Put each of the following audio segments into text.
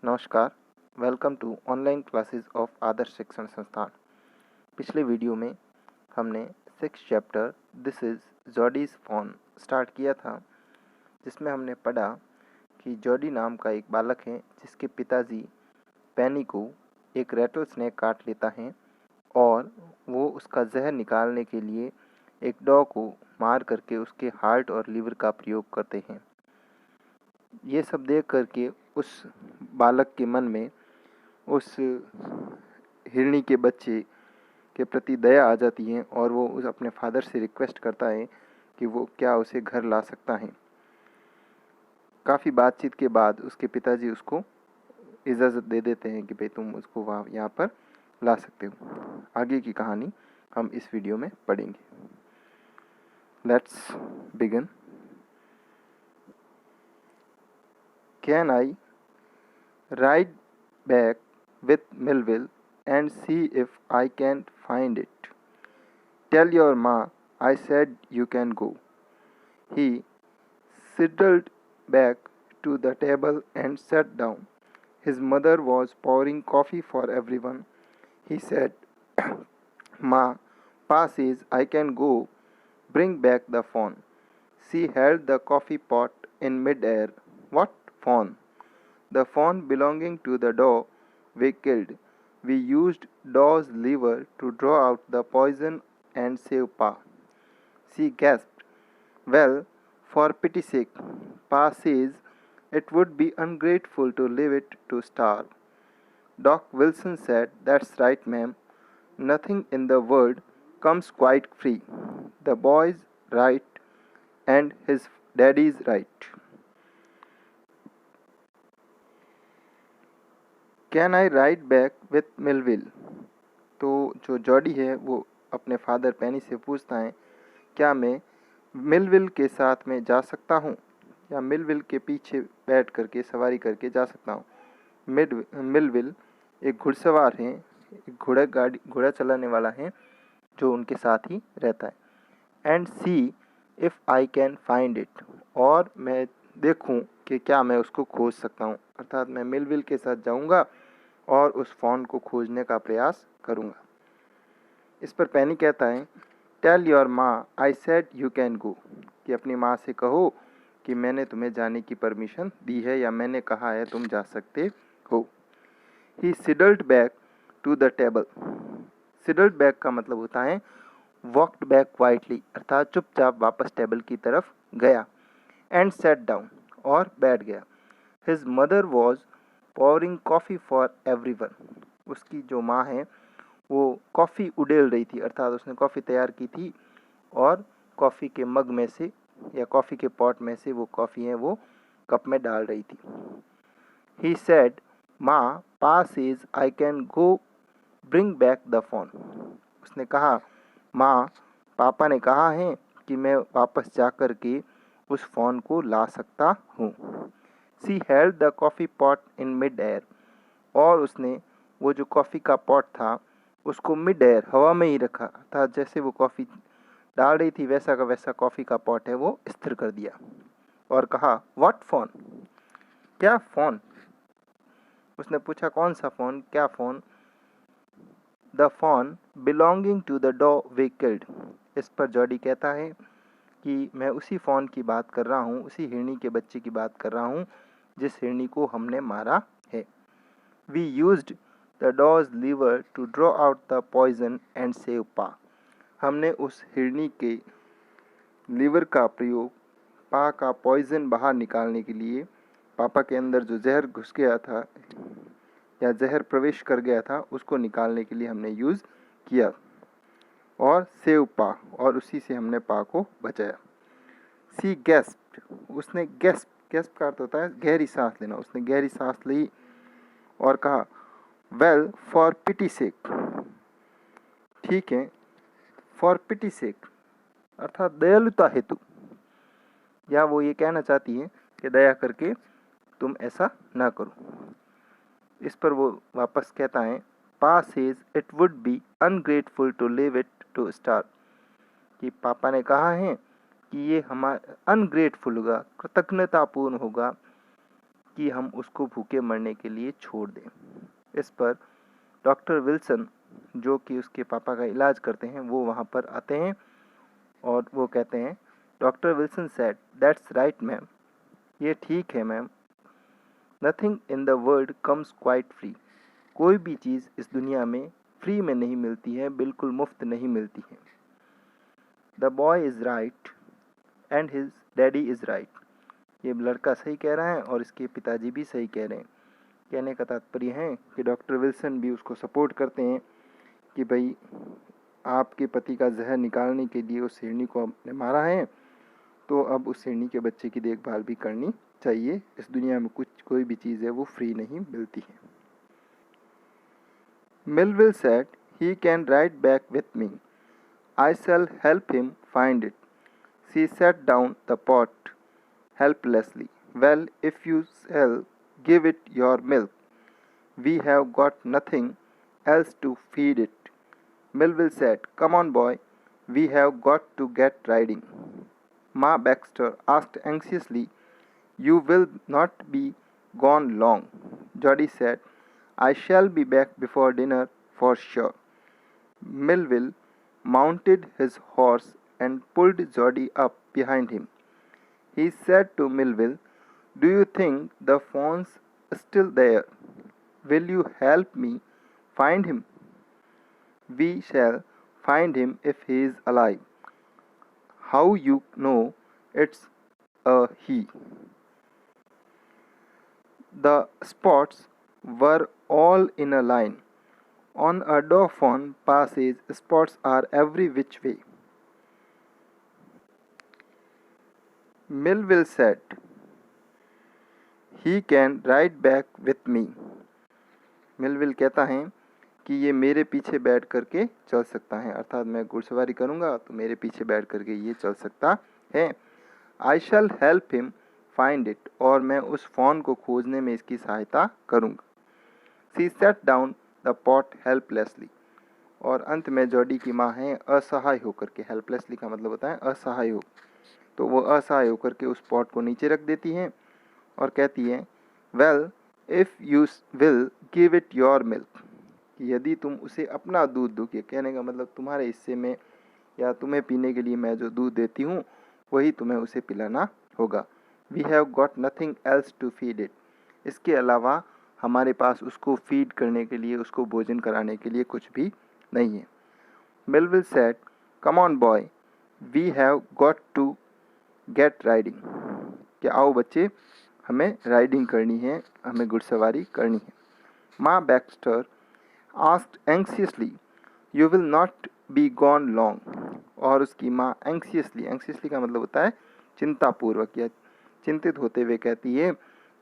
नमस्कार, welcome to online classes of Adarsh Shikshan Sansthan. पिछले video में हमने 6 chapter this is Jody's fawn start किया था, जिसमें हमने पढ़ा कि जॉडी नाम का एक बालक है जिसके पिताजी पेनी को एक रैटल स्नेक काट लेता है और वो उसका जहर निकालने के लिए एक डॉग को मार करके उसके हार्ट और लीवर का प्रयोग करते हैं। ये सब देख करके उस बालक के मन में उस हिरणी के बच्चे के प्रति दया आ जाती है और वो उस अपने फादर से रिक्वेस्ट करता है कि वो क्या उसे घर ला सकता है। काफ़ी बातचीत के बाद उसके पिताजी उसको इजाज़त दे देते हैं कि भाई तुम उसको वहाँ यहाँ पर ला सकते हो। आगे की कहानी हम इस वीडियो में पढ़ेंगे। Let's begin. Can I ride back with Melville and see if I can find it. Tell your ma I said you can go. He sidled back to the table and sat down. His mother was pouring coffee for everyone. He said, Ma, Pa says I can go. Bring back the phone. She held the coffee pot in mid-air. What phone? The phone belonging to the dog we killed. We used Daw's liver to draw out the poison and save Pa. She gasped. Well, for pity's sake, Pa says it would be ungrateful to leave it to starve. Doc Wilson said, That's right, ma'am. Nothing in the world comes quite free. The boy's right and his daddy's right. Can I ride back with Millville? तो जो Jordi है वो अपने father पेनी से पूछता है, क्या मैं मिलविल के साथ में जा सकता हूँ या मिलविल के पीछे बैठ करके सवारी करके जा सकता हूँ। मिलविल एक घुड़सवार है, एक घोड़ा चलाने वाला है जो उनके साथ ही रहता है। And C if I can find it, और मैं देखूं कि क्या मैं उसको खोज सकता हूं, अर्थात मैं मिलविल के साथ जाऊंगा और उस फ़ोन को खोजने का प्रयास करूंगा। इस पर पेनी कहता है, टेल योर माँ I said you can go, कि अपनी माँ से कहो कि मैंने तुम्हें जाने की परमिशन दी है या मैंने कहा है तुम जा सकते हो। He settled back to the table. Settled back का मतलब होता है वॉकड बैक क्वाइटली, अर्थात चुपचाप वापस टेबल की तरफ गया। एंड सेट डाउन, और बैठ गया। His mother was pouring coffee for everyone. उसकी जो माँ है वो कॉफ़ी उडेल रही थी, अर्थात उसने कॉफ़ी तैयार की थी और कॉफ़ी के मग में से या कॉफ़ी के पॉट में से वो कॉफ़ी है वो कप में डाल रही थी। ही सेड, माँ, पा says I can go bring back the phone. उसने कहा, माँ, पापा ने कहा है कि मैं वापस जा कर के उस फ़ोन को ला सकता हूँ। She held the coffee pot in mid air, और उसने वो जो कॉफ़ी का पॉट था उसको मिड एयर, हवा में ही रखा था। जैसे वो कॉफ़ी डाल रही थी वैसा का वैसा कॉफ़ी का पॉट है वो स्थिर कर दिया और कहा, व्हाट फ़ोन? क्या फ़ोन? उसने पूछा, कौन सा फ़ोन, क्या fawn? The fawn belonging to the dog we killed. इस पर जॉडी कहता है कि मैं उसी फ़ोन की बात कर रहा हूँ, उसी हिरणी के बच्चे की बात कर रहा हूँ जिस हिरणी को हमने मारा है। We used the doe's liver to draw out the poison and save Pa. हमने उस हिरणी के लीवर का प्रयोग पा का पॉइजन बाहर निकालने के लिए, पापा के अंदर जो जहर घुस गया था या जहर प्रवेश कर गया था उसको निकालने के लिए हमने यूज़ किया, और सेव पा, और उसी से हमने पा को बचाया। सी गैस्प्ड, उसने गैस्प का अर्थ होता है गहरी सांस लेना। उसने गहरी सांस ली और कहा, वेल फॉर पिटी सेक। ठीक है, फॉर पिटी सेक अर्थात दयालुता हेतु, या वो ये कहना चाहती है कि दया करके तुम ऐसा ना करो। इस पर वो वापस कहता है, Pa says it would be ungrateful to leave it to starve, कि पापा ने कहा है कि ये हमारा अनग्रेटफुल होगा, कृतज्ञतापूर्ण होगा कि हम उसको भूखे मरने के लिए छोड़ दें। इस पर डॉक्टर विल्सन, जो कि उसके पापा का इलाज करते हैं, वो वहाँ पर आते हैं और वो कहते हैं, doctor Wilson said, that's right ma'am, ये ठीक है ma'am, nothing in the world comes quite free, कोई भी चीज़ इस दुनिया में फ्री में नहीं मिलती है, बिल्कुल मुफ्त नहीं मिलती है। The boy is right and his daddy is right, ये लड़का सही कह रहा है और इसके पिताजी भी सही कह रहे हैं। कहने का तात्पर्य है कि डॉक्टर विल्सन भी उसको सपोर्ट करते हैं कि भाई आपके पति का जहर निकालने के लिए उस हिरनी को आपने मारा है, तो अब उस हिरनी के बच्चे की देखभाल भी करनी चाहिए। इस दुनिया में कोई भी चीज़ है वो फ्री नहीं मिलती है। Melville said, he can ride back with me. I shall help him find it. She set down the pot helplessly. Well, if you shall give it your milk, we have got nothing else to feed it. Melville said, come on, boy, we have got to get riding. Ma Baxter asked anxiously, you will not be gone long. Jody said, I shall be back before dinner for sure. Melville mounted his horse and pulled Jody up behind him. He said to Melville, do you think the phone's still there? Will you help me find him? We shall find him if he is alive. How you know it's a he? The spots were all in a line. On a dauphin passage, spots are every which way. Melville said, he can ride back with me. Melville कहता है कि ये मेरे पीछे बैठ करके चल सकता है, अर्थात मैं घुड़सवारी करूँगा तो मेरे पीछे बैठ करके ये चल सकता है। I shall help him find it, और मैं उस फ़ोन को खोजने में इसकी सहायता करूँगा। She sat down the pot helplessly, और अंत में जॉडी की माँ है असहाय होकर के, हेल्पलेसली का मतलब होता है असहाय हो, तो वो असहाय होकर के उस पॉट को नीचे रख देती हैं और कहती है, well if you will give it your milk, यदि तुम उसे अपना दूध दोगे, कहने का मतलब तुम्हारे हिस्से में या तुम्हें पीने के लिए मैं जो दूध देती हूँ वही तुम्हें उसे पिलाना होगा। We have got nothing else to feed it, इसके अलावा हमारे पास उसको फीड करने के लिए, उसको भोजन कराने के लिए कुछ भी नहीं है। Melville said, come on boy, we have got to get riding. कि आओ बच्चे, हमें राइडिंग करनी है, हमें घुड़सवारी करनी है। माँ Baxter asked anxiously, you will not be gone long. और उसकी माँ anxiously का मतलब होता है चिंतापूर्वक या चिंतित होते हुए कहती है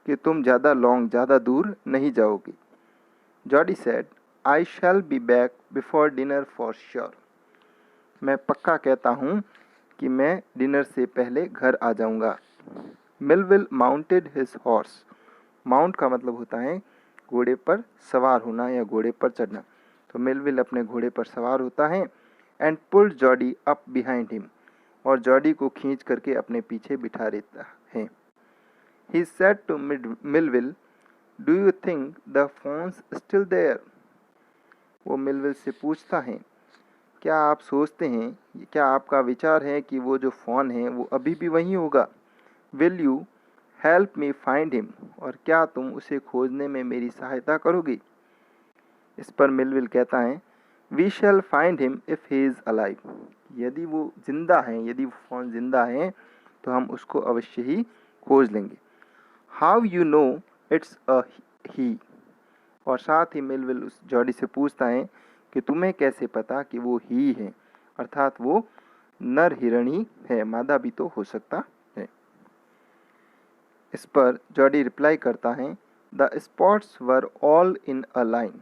कि तुम ज़्यादा दूर नहीं जाओगे। Jordi said, I shall be back before dinner for sure. मैं पक्का कहता हूँ कि मैं डिनर से पहले घर आ जाऊँगा। Melville mounted his horse. Mount का मतलब होता है घोड़े पर सवार होना या घोड़े पर चढ़ना। तो मेलविल अपने घोड़े पर सवार होता है and pulled Jordi up behind him, और जॉडी को खींच करके अपने पीछे बिठा देता है। He said to Melville, do you think the phone's still there? वो मिलविल से पूछता है, क्या आप सोचते हैं, क्या आपका विचार है कि वो जो फ़ोन है वो अभी भी वहीं होगा? Will you help me find him? और क्या तुम उसे खोजने में मेरी सहायता करोगे? इस पर मिलविल कहता है, We shall find him if he is alive. यदि वो जिंदा है, यदि वो फ़ोन जिंदा है तो हम उसको अवश्य ही खोज लेंगे। How you know it's a he? और साथ ही मिलविल उस जॉडी से पूछता है कि तुम्हें कैसे पता कि वो ही है, अर्थात वो नर हिरणी है, मादा भी तो हो सकता है। इस पर जॉडी रिप्लाई करता है, the spots were all in a line,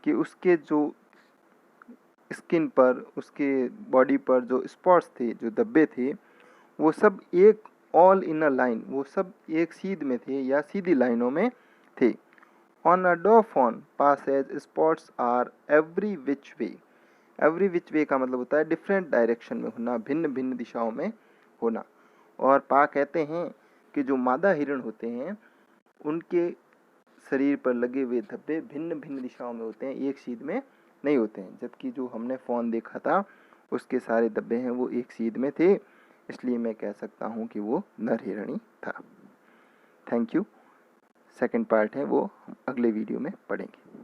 कि उसके जो स्किन पर, उसके बॉडी पर जो स्पॉट्स थे, जो धब्बे थे, वो सब एक ऑल इन अ लाइन, वो सब एक सीध में थे या सीधी लाइनों में थे। On a dauphin passage, spots are every which way. Every which way का मतलब होता है डिफरेंट डायरेक्शन में होना, भिन्न भिन्न दिशाओं में होना। और पा कहते हैं कि जो मादा हिरण होते हैं उनके शरीर पर लगे हुए धब्बे भिन्न भिन्न दिशाओं में होते हैं, एक सीध में नहीं होते हैं। जबकि जो हमने फ़ोन देखा था उसके सारे धब्बे हैं वो एक सीध में थे, इसलिए मैं कह सकता हूँ कि वो नर हिरणी था। Thank you. सेकंड पार्ट है वो हम अगले वीडियो में पढ़ेंगे।